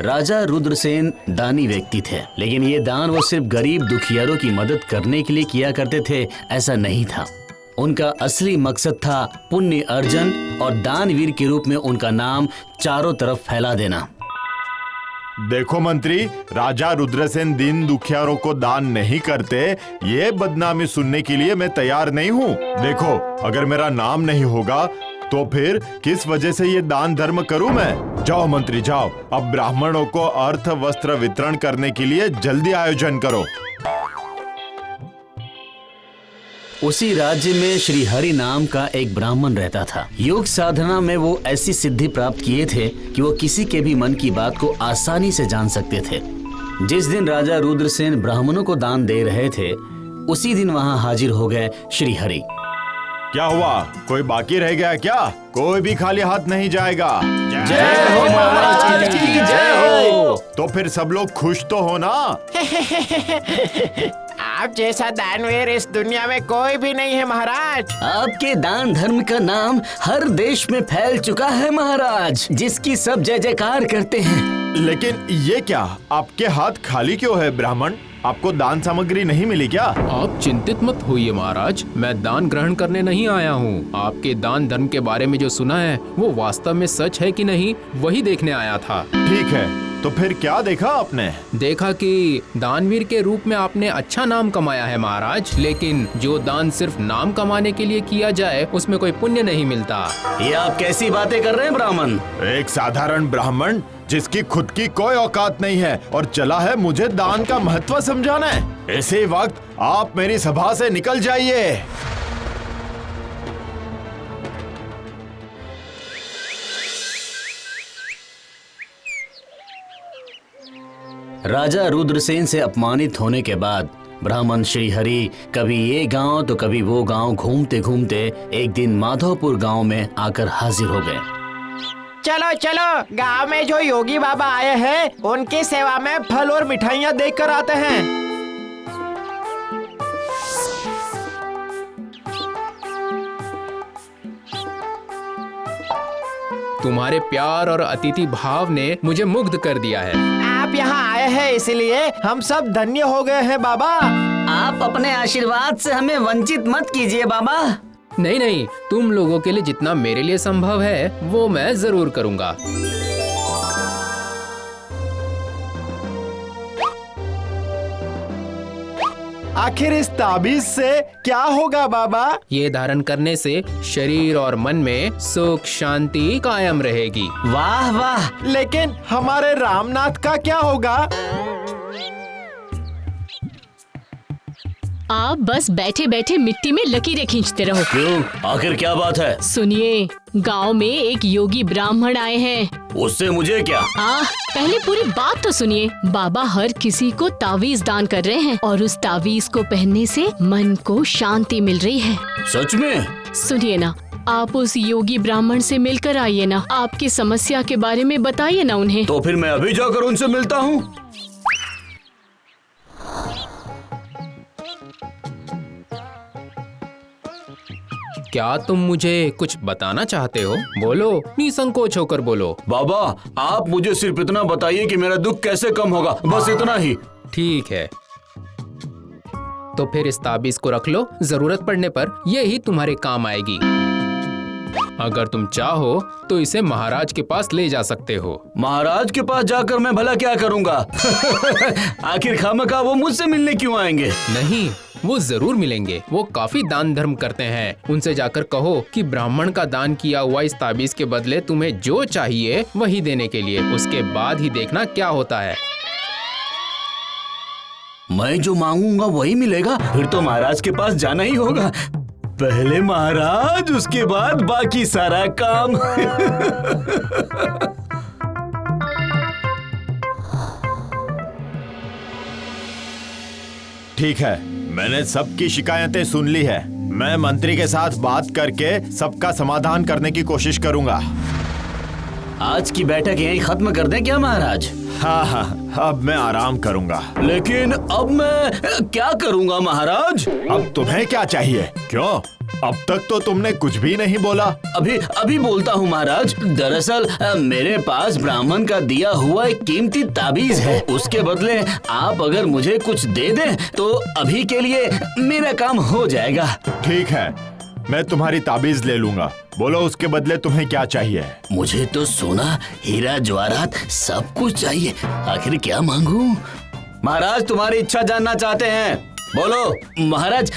राजा रुद्रसेन दानी व्यक्ति थे, लेकिन ये दान वो सिर्फ गरीब दुखियारों की मदद करने के लिए किया करते थे, ऐसा नहीं था। उनका असली मकसद था पुण्य अर्जन और दानवीर के रूप में उनका नाम चारों तरफ फैला देना। देखो मंत्री, राजा रुद्रसेन दीन दुखियारों को दान नहीं करते, ये बदनामी सुनने के लिए मैं तैयार नहीं हूँ। देखो, अगर मेरा नाम नहीं होगा तो फिर किस वजह से ये दान धर्म करूँ मैं? जाओ मंत्री जाओ, अब ब्राह्मणों को अर्थ वस्त्र वितरण करने के लिए जल्दी आयोजन करो। उसी राज्य में श्री हरि नाम का एक ब्राह्मण रहता था। योग साधना में वो ऐसी सिद्धि प्राप्त किए थे कि वो किसी के भी मन की बात को आसानी से जान सकते थे। जिस दिन राजा रुद्रसेन ब्राह्मणों को दान दे रहे थे, उसी दिन वहाँ हाजिर हो गए श्री हरि। क्या हुआ, कोई बाकी रह गया क्या? कोई भी खाली हाथ नहीं जाएगा। जय हो महाराज की जय हो। तो फिर सब लोग खुश तो हो ना? आप जैसा दानवीर इस दुनिया में कोई भी नहीं है महाराज। आपके दान धर्म का नाम हर देश में फैल चुका है महाराज, जिसकी सब जय जयकार करते हैं। लेकिन ये क्या, आपके हाथ खाली क्यों है ब्राह्मण? आपको दान सामग्री नहीं मिली क्या? आप चिंतित मत होइए महाराज, मैं दान ग्रहण करने नहीं आया हूँ। आपके दान धर्म के बारे में जो सुना है वो वास्तव में सच है कि नहीं, वही देखने आया था। ठीक है, तो फिर क्या देखा आपने? देखा कि दानवीर के रूप में आपने अच्छा नाम कमाया है महाराज, लेकिन जो दान सिर्फ नाम कमाने के लिए किया जाए उसमें कोई पुण्य नहीं मिलता। ये आप कैसी बातें कर रहे हैं ब्राह्मण? एक साधारण ब्राह्मण जिसकी खुद की कोई औकात नहीं है और चला है मुझे दान का महत्व समझाने। इसी वक्त आप मेरी सभा से निकल जाइए। राजा रुद्रसेन से अपमानित होने के बाद ब्राह्मण श्री हरि कभी ये गांव तो कभी वो गांव घूमते घूमते एक दिन माधवपुर गांव में आकर हाजिर हो गए। चलो चलो, गांव में जो योगी बाबा आए हैं उनकी सेवा में फल और मिठाइयाँ देकर आते हैं। तुम्हारे प्यार और अतिथि भाव ने मुझे मुग्ध कर दिया है। आप यहाँ आए हैं इसलिए हम सब धन्य हो गए हैं बाबा। आप अपने आशीर्वाद से हमें वंचित मत कीजिए बाबा। नहीं नहीं, तुम लोगों के लिए जितना मेरे लिए संभव है वो मैं जरूर करूँगा। आखिर इस ताबीज से क्या होगा बाबा? ये धारण करने से शरीर और मन में सुख शांति कायम रहेगी। वाह वाह। लेकिन हमारे रामनाथ का क्या होगा? आप बस बैठे बैठे मिट्टी में लकीरें खींचते रहो। क्यों, आखिर क्या बात है? सुनिए, गांव में एक योगी ब्राह्मण आए हैं। उससे मुझे क्या? पहले पूरी बात तो सुनिए। बाबा हर किसी को तावीज दान कर रहे हैं और उस तावीज को पहनने से मन को शांति मिल रही है। सच में? सुनिए ना, आप उस योगी ब्राह्मण से मिलकर आइए ना, आपकी समस्या के बारे में बताइए ना उन्हें। तो फिर मैं अभी जाकर उनसे मिलता हूँ। क्या तुम मुझे कुछ बताना चाहते हो? बोलो, निसंकोच होकर बोलो। बाबा, आप मुझे सिर्फ इतना बताइए कि मेरा दुख कैसे कम होगा, बस इतना ही। ठीक है, तो फिर इस ताबीज को रख लो, जरूरत पड़ने पर यही तुम्हारे काम आएगी। अगर तुम चाहो तो इसे महाराज के पास ले जा सकते हो। महाराज के पास जाकर मैं भला क्या करूँगा? आखिर खामखा वो मुझसे मिलने क्यों आएंगे? नहीं, वो जरूर मिलेंगे। वो काफी दान धर्म करते हैं। उनसे जाकर कहो कि ब्राह्मण का दान किया हुआ इस ताबीज के बदले तुम्हें जो चाहिए वही देने के लिए। उसके बाद ही देखना क्या होता है। मैं जो मांगूंगा वही मिलेगा? फिर तो महाराज के पास जाना ही होगा। पहले महाराज, उसके बाद बाकी सारा काम। ठीक है, मैंने सबकी शिकायतें सुन ली है। मैं मंत्री के साथ बात करके सबका समाधान करने की कोशिश करूंगा। आज की बैठक यहीं खत्म कर दें क्या महाराज? हाँ, अब मैं आराम करूंगा। लेकिन अब मैं क्या करूंगा महाराज? अब तुम्हें क्या चाहिए? क्यों, अब तक तो तुमने कुछ भी नहीं बोला। अभी अभी बोलता हूँ महाराज। दरअसल मेरे पास ब्राह्मण का दिया हुआ एक कीमती ताबीज है। उसके बदले आप अगर मुझे कुछ दे दें तो अभी के लिए मेरा काम हो जाएगा। ठीक है, मैं तुम्हारी ताबीज ले लूंगा। बोलो उसके बदले तुम्हें क्या चाहिए? मुझे तो सोना, हीरा, जवाहरात सब कुछ चाहिए। आखिर क्या मांगू? महाराज तुम्हारी इच्छा जानना चाहते हैं, बोलो। महाराज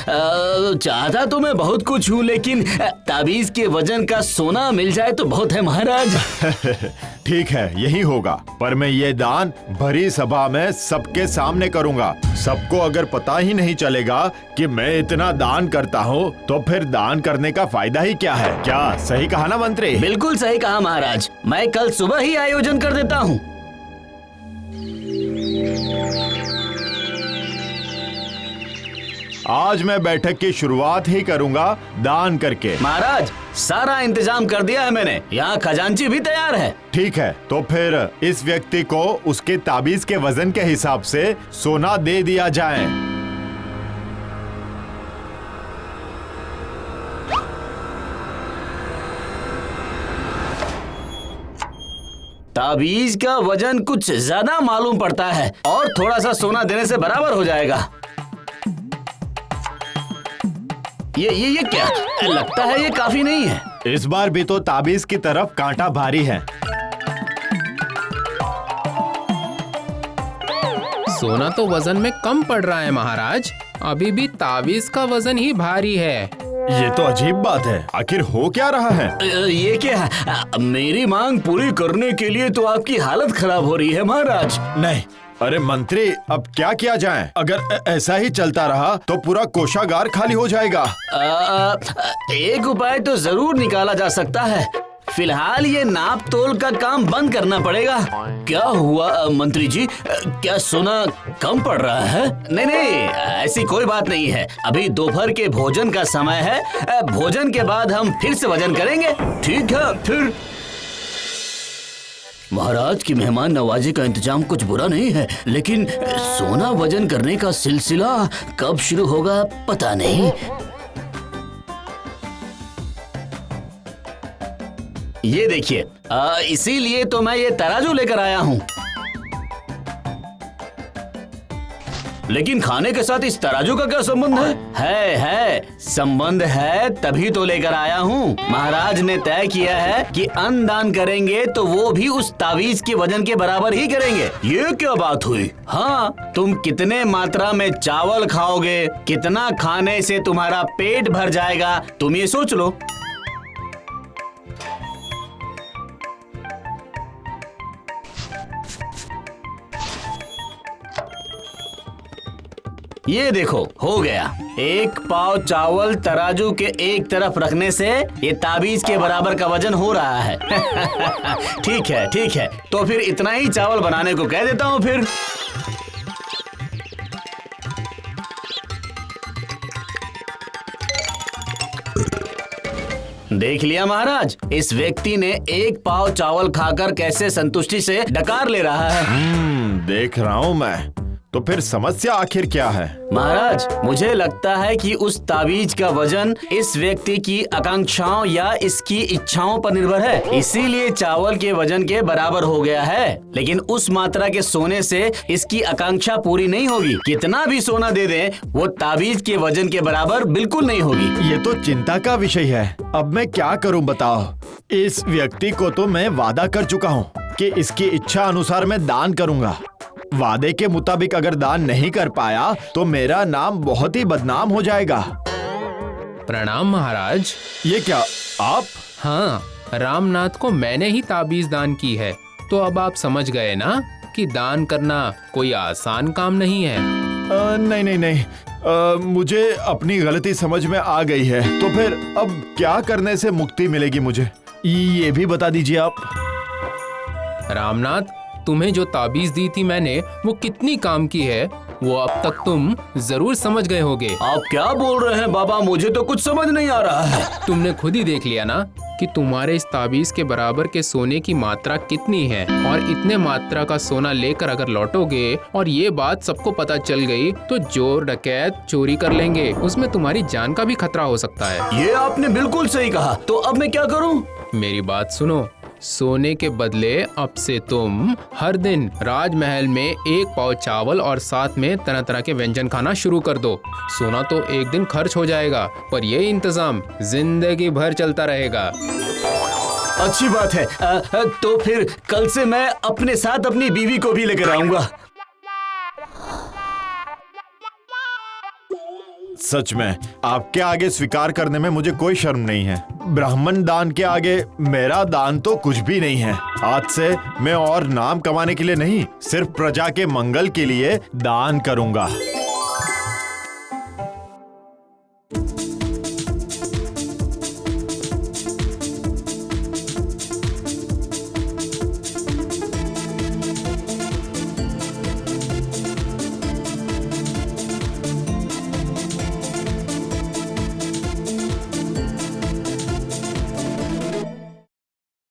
चाहता तो मैं बहुत कुछ हूँ, लेकिन ताबीज के वजन का सोना मिल जाए तो बहुत है महाराज। ठीक है, यही होगा, पर मैं ये दान भरी सभा में सबके सामने करूंगा। सबको अगर पता ही नहीं चलेगा कि मैं इतना दान करता हूँ तो फिर दान करने का फायदा ही क्या है? क्या सही कहा ना मंत्री? बिल्कुल सही कहा महाराज। मैं कल सुबह ही आयोजन कर देता हूँ। आज मैं बैठक की शुरुआत ही करूंगा दान करके। महाराज सारा इंतजाम कर दिया है मैंने, यहाँ खजांची भी तैयार है। ठीक है, तो फिर इस व्यक्ति को उसके ताबीज के वजन के हिसाब से सोना दे दिया जाए। ताबीज का वजन कुछ ज्यादा मालूम पड़ता है और थोड़ा सा सोना देने से बराबर हो जाएगा। ये क्या लगता है? ये काफी नहीं है। इस बार भी तो ताबीज की तरफ कांटा भारी है। सोना तो वजन में कम पड़ रहा है महाराज, अभी भी ताबीज का वजन ही भारी है। ये तो अजीब बात है, आखिर हो क्या रहा है? ये क्या? मेरी मांग पूरी करने के लिए तो आपकी हालत खराब हो रही है महाराज। नहीं, अरे मंत्री, अब क्या किया जाए? अगर ऐसा ही चलता रहा तो पूरा कोषागार खाली हो जाएगा। एक उपाय तो जरूर निकाला जा सकता है। फिलहाल ये नाप तोल का काम बंद करना पड़ेगा। क्या हुआ मंत्री जी, क्या सोना कम पड़ रहा है? नहीं, ऐसी कोई बात नहीं है। अभी दोपहर के भोजन का समय है, भोजन के बाद हम फिर से वजन करेंगे। ठीक है फिर। महाराज की मेहमान नवाजी का इंतजाम कुछ बुरा नहीं है, लेकिन सोना वजन करने का सिलसिला कब शुरू होगा पता नहीं। ये देखिए, इसीलिए तो मैं ये तराजू लेकर आया हूँ। लेकिन खाने के साथ इस तराजू का क्या संबंध है? है संबंध है, तभी तो लेकर आया हूँ। महाराज ने तय किया है कि अन्न दान करेंगे तो वो भी उस तावीज के वजन के बराबर ही करेंगे। ये क्या बात हुई? हाँ, तुम कितने मात्रा में चावल खाओगे, कितना खाने से तुम्हारा पेट भर जाएगा, तुम ये सोच लो। ये देखो, हो गया। 1 पाव चावल तराजू के एक तरफ रखने से ये ताबीज के बराबर का वजन हो रहा है। ठीक है, तो फिर इतना ही चावल बनाने को कह देता हूँ फिर। देख लिया महाराज, इस व्यक्ति ने 1 पाव चावल खाकर कैसे संतुष्टि से डकार ले रहा है। देख रहा हूँ मैं। तो फिर समस्या आखिर क्या है? महाराज, मुझे लगता है कि उस ताबीज का वजन इस व्यक्ति की आकांक्षाओं या इसकी इच्छाओं पर निर्भर है, इसीलिए चावल के वजन के बराबर हो गया है। लेकिन उस मात्रा के सोने से इसकी आकांक्षा पूरी नहीं होगी। कितना भी सोना दे दें, वो ताबीज के वजन के बराबर बिल्कुल नहीं होगी। ये तो चिंता का विषय है। अब मैं क्या करूं बताओ? इस व्यक्ति को तो मैं वादा कर चुका हूँ कि इसकी इच्छा अनुसार मैं दान करूंगा। वादे के मुताबिक अगर दान नहीं कर पाया तो मेरा नाम बहुत ही बदनाम हो जाएगा। प्रणाम महाराज। ये क्या आप? हाँ, रामनाथ को मैंने ही ताबीज दान की है, तो अब आप समझ गए ना कि दान करना कोई आसान काम नहीं है। नहीं, मुझे अपनी गलती समझ में आ गई है। तो फिर अब क्या करने से मुक्ति मिलेगी मुझे, ये भी बता दीजिए आप। रामनाथ, तुम्हें जो ताबीज दी थी मैंने, वो कितनी काम की है वो अब तक तुम जरूर समझ गए होगे। आप क्या बोल रहे हैं बाबा, मुझे तो कुछ समझ नहीं आ रहा है। तुमने खुद ही देख लिया ना कि तुम्हारे इस ताबीज के बराबर के सोने की मात्रा कितनी है, और इतने मात्रा का सोना लेकर अगर लौटोगे और ये बात सबको पता चल गई तो चोर डकैत चोरी कर लेंगे, उसमें तुम्हारी जान का भी खतरा हो सकता है। ये आपने बिल्कुल सही कहा। तो अब मैं क्या करूं? मेरी बात सुनो, सोने के बदले अब से तुम हर दिन राजमहल में 1 पाव चावल और साथ में तरह तरह के व्यंजन खाना शुरू कर दो। सोना तो एक दिन खर्च हो जाएगा, पर ये इंतजाम जिंदगी भर चलता रहेगा। अच्छी बात है। तो फिर कल से मैं अपने साथ अपनी बीवी को भी लेकर आऊंगा। सच में आपके आगे स्वीकार करने में मुझे कोई शर्म नहीं है। ब्राह्मण दान के आगे मेरा दान तो कुछ भी नहीं है। आज से मैं और नाम कमाने के लिए नहीं, सिर्फ प्रजा के मंगल के लिए दान करूंगा।